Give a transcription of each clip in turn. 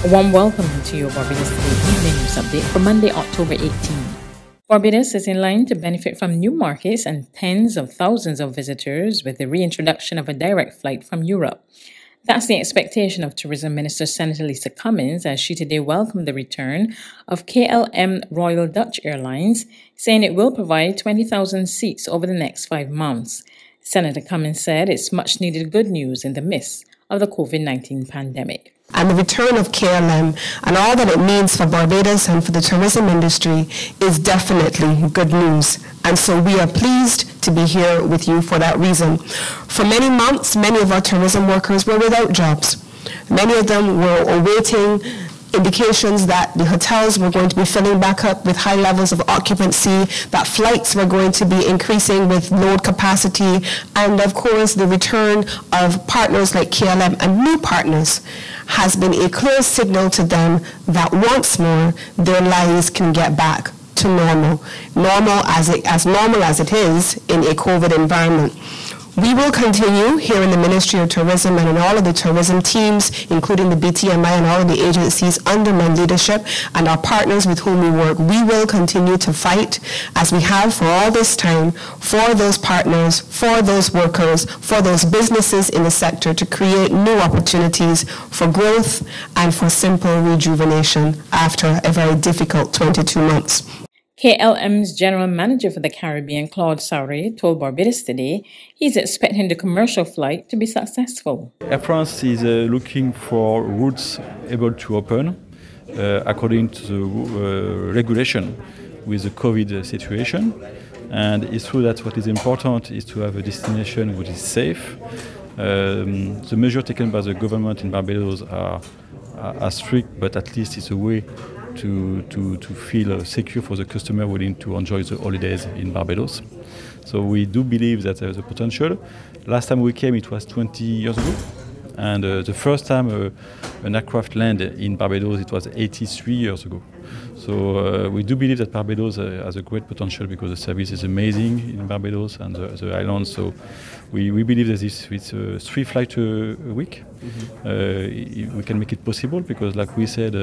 A warm welcome to your Barbados Today Evening News Update for Monday, October 18. Barbados is in line to benefit from new markets and tens of thousands of visitors with the reintroduction of a direct flight from Europe. That's the expectation of Tourism Minister Senator Lisa Cummins as she today welcomed the return of KLM Royal Dutch Airlines, saying it will provide 20,000 seats over the next 5 months. Senator Cummins said it's much needed good news in the midst of the COVID-19 pandemic. And the return of KLM and all that it means for Barbados and for the tourism industry is definitely good news. And so we are pleased to be here with you for that reason. For many months, many of our tourism workers were without jobs. Many of them were awaiting indications that the hotels were going to be filling back up with high levels of occupancy, that flights were going to be increasing with load capacity, and of course the return of partners like KLM and new partners has been a clear signal to them that once more their lives can get back to normal as normal as it is in a COVID environment. We will continue here in the Ministry of Tourism and in all of the tourism teams, including the BTMI and all of the agencies under my leadership and our partners with whom we work. We will continue to fight, as we have for all this time, for those partners, for those workers, for those businesses in the sector to create new opportunities for growth and for simple rejuvenation after a very difficult 22 months. KLM's General Manager for the Caribbean, Claude Sauret, told Barbados Today he's expecting the commercial flight to be successful. Air France is looking for routes able to open according to the regulation with the COVID situation. And it's true that what is important is to have a destination which is safe. The measures taken by the government in Barbados are strict, but at least it's a way to feel secure for the customer willing to enjoy the holidays in Barbados. So we do believe that there is a potential. Last time we came, it was 20 years ago. And the first time an aircraft landed in Barbados, it was 83 years ago. So we do believe that Barbados has a great potential because the service is amazing in Barbados and the islands. So we believe that with 3 flights a week, we can make it possible because, like we said,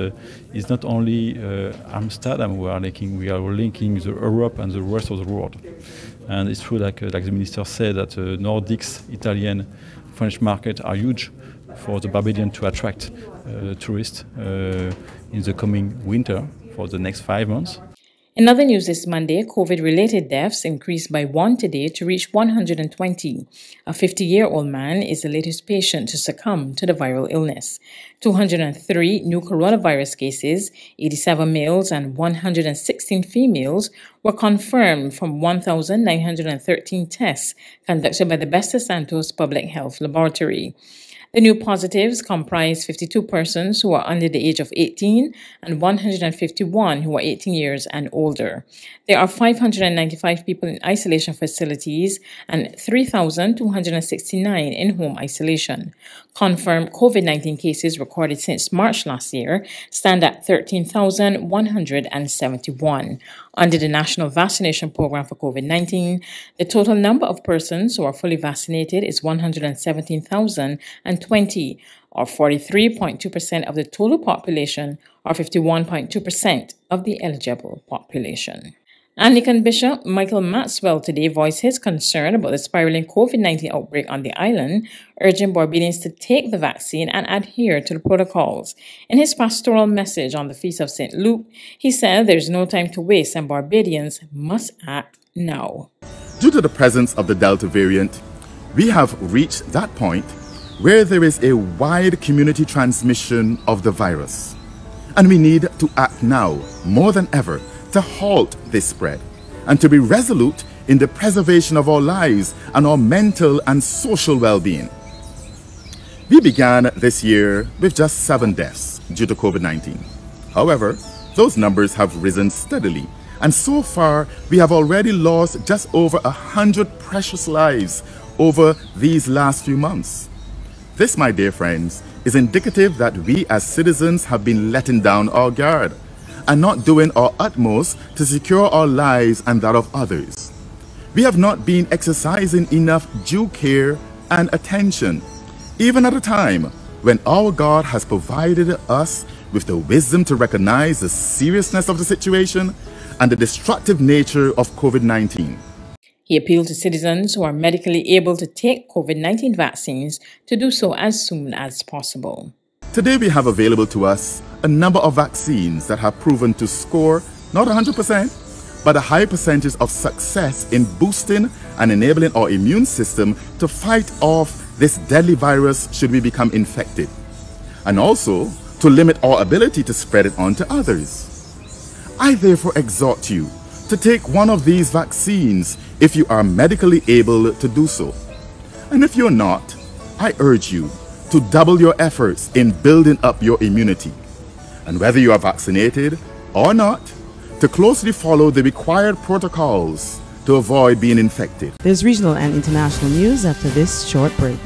it's not only Amsterdam we are linking the Europe and the rest of the world. And it's true, like the minister said, that Nordics, Italian, French market are huge for the Barbadians to attract tourists in the coming winter for the next 5 months. In other news this Monday, COVID-related deaths increased by 1 today to reach 120. A 50-year-old man is the latest patient to succumb to the viral illness. 203 new coronavirus cases, 87 males and 116 females, were confirmed from 1,913 tests conducted by the Besta Santos Public Health Laboratory. The new positives comprise 52 persons who are under the age of 18 and 151 who are 18 years and older. There are 595 people in isolation facilities and 3,269 in home isolation. Confirmed COVID-19 cases recorded since March last year stand at 13,171. Under the National Vaccination Program for COVID-19, the total number of persons who are fully vaccinated is 117,020, or 43.2% of the total population, or 51.2% of the eligible population. Anglican Bishop Michael Maxwell today voiced his concern about the spiraling COVID-19 outbreak on the island, urging Barbadians to take the vaccine and adhere to the protocols. In his pastoral message on the Feast of St. Luke, he said there's no time to waste and Barbadians must act now. Due to the presence of the Delta variant, we have reached that point where there is a wide community transmission of the virus. And we need to act now, more than ever, to halt this spread and to be resolute in the preservation of our lives and our mental and social well-being. We began this year with just 7 deaths due to COVID-19. However, those numbers have risen steadily, and so far we have already lost just over 100 precious lives over these last few months. This, my dear friends, is indicative that we as citizens have been letting down our guard and not doing our utmost to secure our lives and that of others. We have not been exercising enough due care and attention, even at a time when our God has provided us with the wisdom to recognize the seriousness of the situation and the destructive nature of COVID-19. He appealed to citizens who are medically able to take COVID-19 vaccines to do so as soon as possible. Today we have available to us a number of vaccines that have proven to score not 100%, but a high percentage of success in boosting and enabling our immune system to fight off this deadly virus should we become infected, and also to limit our ability to spread it on to others. I therefore exhort you to take one of these vaccines if you are medically able to do so. And if you're not, I urge you to double your efforts in building up your immunity. And whether you are vaccinated or not, to closely follow the required protocols to avoid being infected. There's regional and international news after this short break.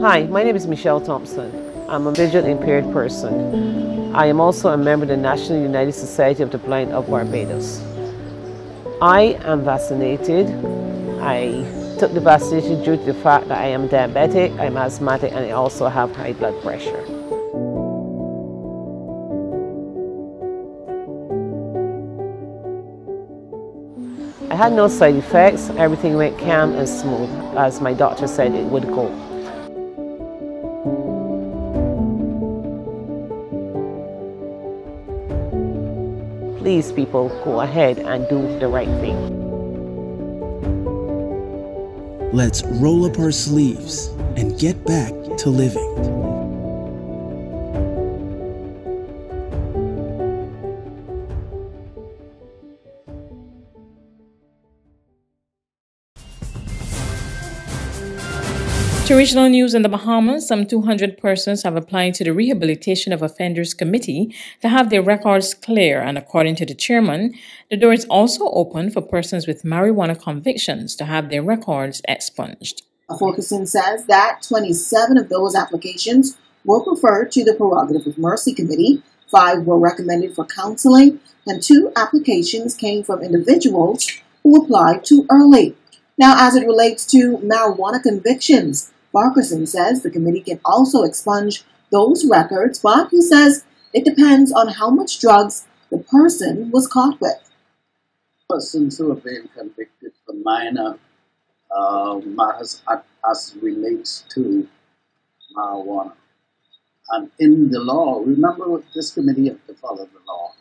Hi, my name is Michelle Thompson. I'm a visually impaired person. I am also a member of the National United Society of the Blind of Barbados. I am vaccinated. I took the vaccination due to the fact that I am diabetic, I'm asthmatic, and I also have high blood pressure. I had no side effects. Everything went calm and smooth, as my doctor said it would go. Please, people, go ahead and do the right thing. Let's roll up our sleeves and get back to living. To regional news in the Bahamas, some 200 persons have applied to the Rehabilitation of Offenders Committee to have their records clear, and according to the chairman, the door is also open for persons with marijuana convictions to have their records expunged. Fulkerson says that 27 of those applications were referred to the Prerogative of Mercy Committee, 5 were recommended for counseling, and 2 applications came from individuals who applied too early. Now, as it relates to marijuana convictions, Fulkerson says the committee can also expunge those records, but he says it depends on how much drugs the person was caught with. Persons who have been convicted for minor matters as relates to marijuana. And in the law, remember this committee has to follow the law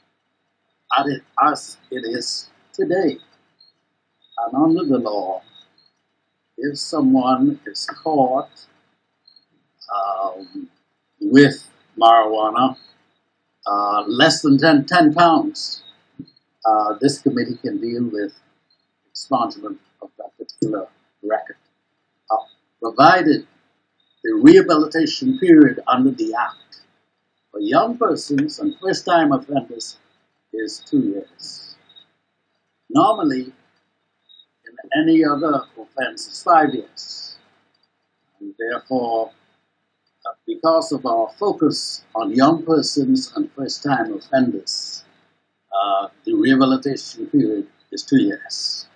as it is today. And under the law, if someone is caught with marijuana, less than 10 pounds, this committee can deal with expungement of that particular record, provided the rehabilitation period under the Act for young persons and first-time offenders is 2 years. Normally, in any other offense, it's 5 years. And therefore, because of our focus on young persons and first-time offenders, the rehabilitation period is 2 years.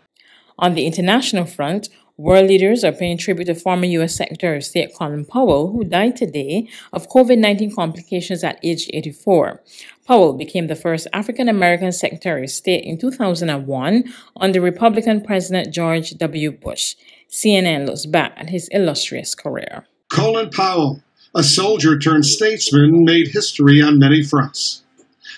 On the international front, world leaders are paying tribute to former U.S. Secretary of State Colin Powell, who died today of COVID-19 complications at age 84. Powell became the first African-American Secretary of State in 2001 under Republican President George W. Bush. CNN looks back at his illustrious career. Colin Powell, a soldier turned statesman, made history on many fronts.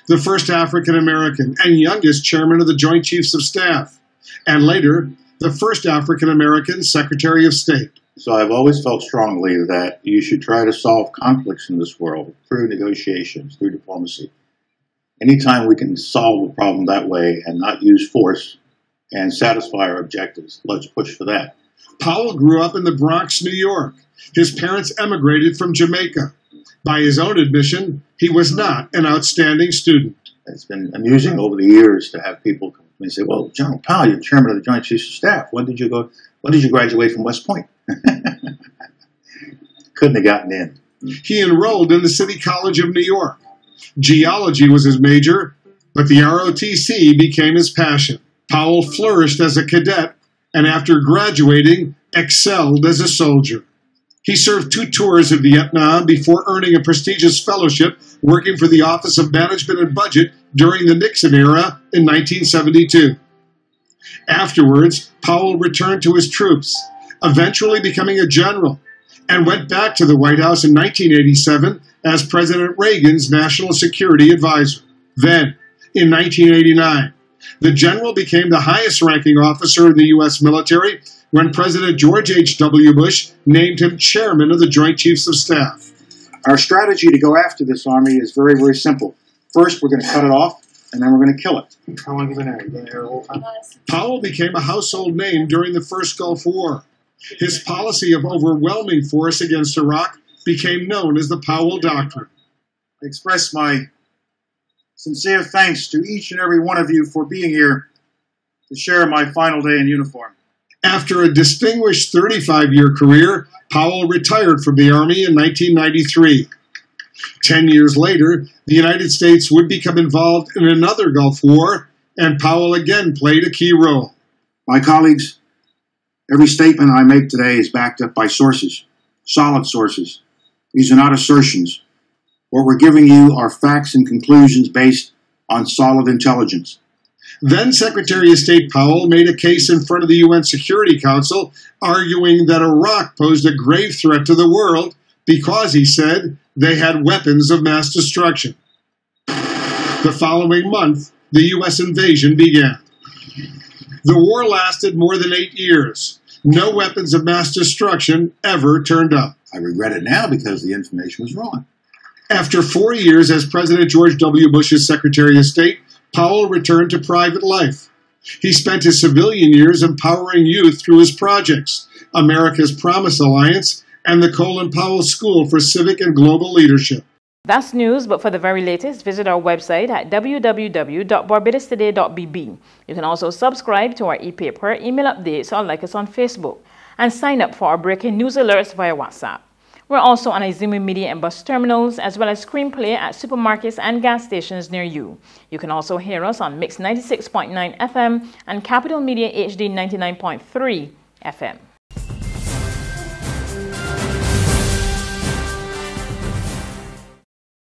The first African-American and youngest chairman of the Joint Chiefs of Staff, and later, the first African-American Secretary of State. So I've always felt strongly that you should try to solve conflicts in this world through negotiations, through diplomacy. Anytime we can solve a problem that way and not use force and satisfy our objectives, let's push for that. Powell grew up in the Bronx, New York. His parents emigrated from Jamaica. By his own admission, he was not an outstanding student. It's been amusing over the years to have people come to me and say, well, General Powell, you're chairman of the Joint Chiefs of Staff. When did you graduate from West Point? Couldn't have gotten in. He enrolled in the City College of New York. Geology was his major, but the ROTC became his passion. Powell flourished as a cadet and after graduating, excelled as a soldier. He served 2 tours of Vietnam before earning a prestigious fellowship working for the Office of Management and Budget during the Nixon era in 1972. Afterwards, Powell returned to his troops, eventually becoming a general, and went back to the White House in 1987 as President Reagan's National Security Advisor. Then, in 1989, the general became the highest-ranking officer in the U.S. military when President George H.W. Bush named him chairman of the Joint Chiefs of Staff. Our strategy to go after this army is very, very simple. First, we're going to cut it off, and then we're going to kill it. How long have you been there? You've been there the whole time? Powell became a household name during the first Gulf War. His policy of overwhelming force against Iraq became known as the Powell Doctrine. I express my sincere thanks to each and every one of you for being here to share my final day in uniform. After a distinguished 35-year career, Powell retired from the Army in 1993. 10 years later, the United States would become involved in another Gulf War, and Powell again played a key role. My colleagues, every statement I make today is backed up by sources, solid sources. These are not assertions. What we're giving you are facts and conclusions based on solid intelligence. Then Secretary of State Powell made a case in front of the UN Security Council, arguing that Iraq posed a grave threat to the world because, he said, they had weapons of mass destruction. The following month, the U.S. invasion began. The war lasted more than 8 years. No weapons of mass destruction ever turned up. I regret it now because the information was wrong. After 4 years as President George W. Bush's Secretary of State, Powell returned to private life. He spent his civilian years empowering youth through his projects, America's Promise Alliance and the Colin Powell School for Civic and Global Leadership. That's news, but for the very latest, visit our website at www.barbadostoday.bb. You can also subscribe to our e-paper, email updates, or like us on Facebook, and sign up for our breaking news alerts via WhatsApp. We're also on Izumi Media and bus terminals, as well as screenplay at supermarkets and gas stations near you. You can also hear us on Mix 96.9 FM and Capital Media HD 99.3 FM.